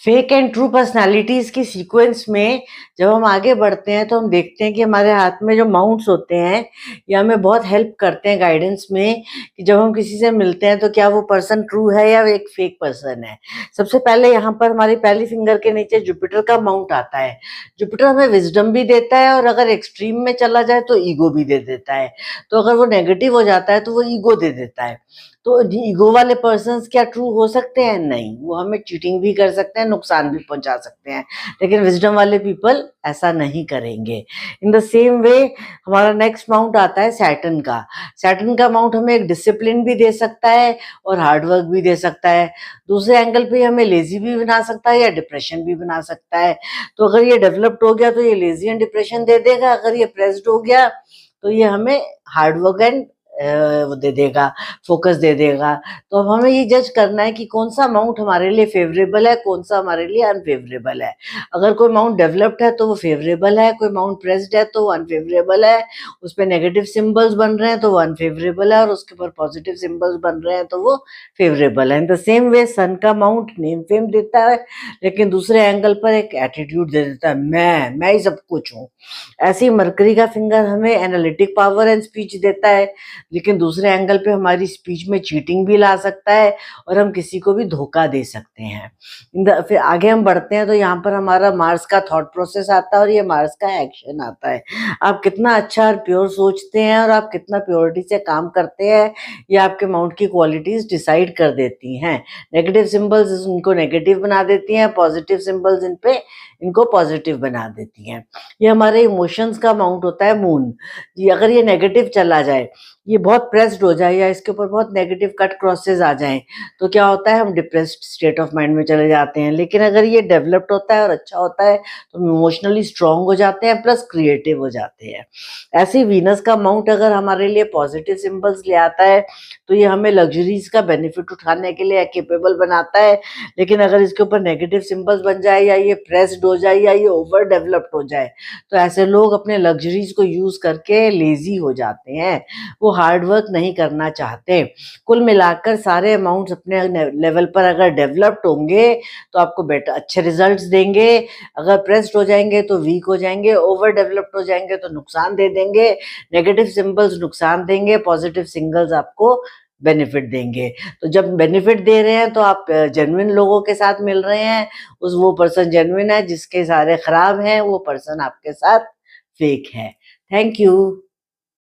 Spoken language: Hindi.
फेक एंड ट्रू पर्सनालिटीज की सीक्वेंस में जब हम आगे बढ़ते हैं तो हम देखते हैं कि हमारे हाथ में जो माउंट्स होते हैं ये हमें बहुत हेल्प करते हैं गाइडेंस में कि जब हम किसी से मिलते हैं तो क्या वो पर्सन ट्रू है या वो एक फेक पर्सन है। सबसे पहले यहाँ पर हमारी पहली फिंगर के नीचे जुपिटर का माउंट आता है। जुपिटर हमें विजडम भी देता है और अगर एक्सट्रीम में चला जाए तो ईगो भी दे देता है। तो अगर वो नेगेटिव हो जाता है तो वो ईगो दे देता है। तो ईगो वाले पर्सन्स क्या ट्रू हो सकते हैं? नहीं, वो हमें चीटिंग भी कर सकते हैं, नुकसान भी पहुंचा सकते हैं, लेकिन विजडम वाले पीपल ऐसा नहीं करेंगे। इन द सेम वे हमारा नेक्स्ट माउंट आता है सैटर्न का। सैटर्न का माउंट हमें एक डिसिप्लिन भी दे सकता है और हार्डवर्क भी दे सकता है। दूसरे एंगल पे हमें लेजी भी बना सकता है या डिप्रेशन भी बना सकता है। तो अगर ये डेवलप्ड हो गया तो ये लेजी एंड डिप्रेशन दे देगा, अगर ये प्रेस्ड हो गया तो ये हमें हार्डवर्क एंड वो दे देगा, फोकस दे देगा। तो अब हमें ये जज करना है कि कौन सा माउंट हमारे लिए फेवरेबल है, कौन सा हमारे लिए अनफेवरेबल है। अगर कोई माउंट डेवलप्ड है तो वो फेवरेबल है, कोई माउंट प्रेस्ड है तो वो अनफेवरेबल है, उस पर नेगेटिव सिंबल्स बन रहे हैं तो वो अनफेवरेबल है और उसके ऊपर पॉजिटिव सिंबल्स बन रहे हैं तो वो फेवरेबल है। इन द सेम वे सन का माउंट नेम फेम देता है, लेकिन दूसरे एंगल पर एक एटीट्यूड दे देता है, मैं ही सब कुछ हूँ। ऐसे ही मरकरी का फिंगर हमें एनालिटिक पावर एंड स्पीच देता है, लेकिन दूसरे एंगल पे हमारी स्पीच में चीटिंग भी ला सकता है और हम किसी को भी धोखा दे सकते हैं। फिर आगे हम बढ़ते हैं तो यहाँ पर हमारा मार्स का थॉट प्रोसेस आता है और ये मार्स का एक्शन आता है। आप कितना अच्छा और प्योर सोचते हैं और आप कितना प्योरिटी से काम करते हैं, ये आपके माउंट की क्वालिटीज डिसाइड कर देती हैं। नेगेटिव सिंबल्स इनको नेगेटिव बना देती हैं, पॉजिटिव सिंबल्स इनको पॉजिटिव बना देती हैं। ये हमारे इमोशंस का माउंट होता है मून। ये अगर ये नेगेटिव चला जाए, ये बहुत प्रेस्ड हो जाए या इसके ऊपर बहुत नेगेटिव कट क्रॉसेस आ जाएं, तो क्या होता है, हम डिप्रेस्ड स्टेट ऑफ माइंड में चले जाते हैं। लेकिन अगर ये डेवलप्ड होता है और अच्छा होता है तो हम इमोशनली स्ट्रांग हो जाते हैं प्लस क्रिएटिव हो जाते हैं। ऐसे ही वीनस का माउंट अगर हमारे लिए पॉजिटिव सिंबल्स ले आता है तो ये हमें लग्जरीज का बेनिफिट उठाने के लिए कैपेबल बनाता है। लेकिन अगर इसके ऊपर नेगेटिव सिंबल्स बन जाए या ये प्रेस्ड हो जाए या ये ओवर डेवलप्ड हो जाए तो ऐसे लोग अपने लग्जरीज को यूज करके लेजी हो जाते हैं, वो हार्ड वर्क नहीं करना चाहते। कुल मिलाकर सारे अमाउंट्स अपने लेवल पर अगर डेवलप्ड होंगे तो आपको बेटर अच्छे रिजल्ट्स देंगे। अगर प्रेस्ड हो जाएंगे तो वीक हो जाएंगे, ओवर डेवलप्ड हो जाएंगे तो नुकसान दे देंगे। नेगेटिव सिंबल्स नुकसान देंगे, पॉजिटिव सिंगल्स आपको बेनिफिट देंगे। तो जब बेनिफिट दे रहे हैं तो आप जेन्युइन लोगों के साथ मिल रहे हैं, उस वो पर्सन जेन्युइन है, जिसके सारे खराब हैं वो पर्सन आपके साथ फेक है। Thank you.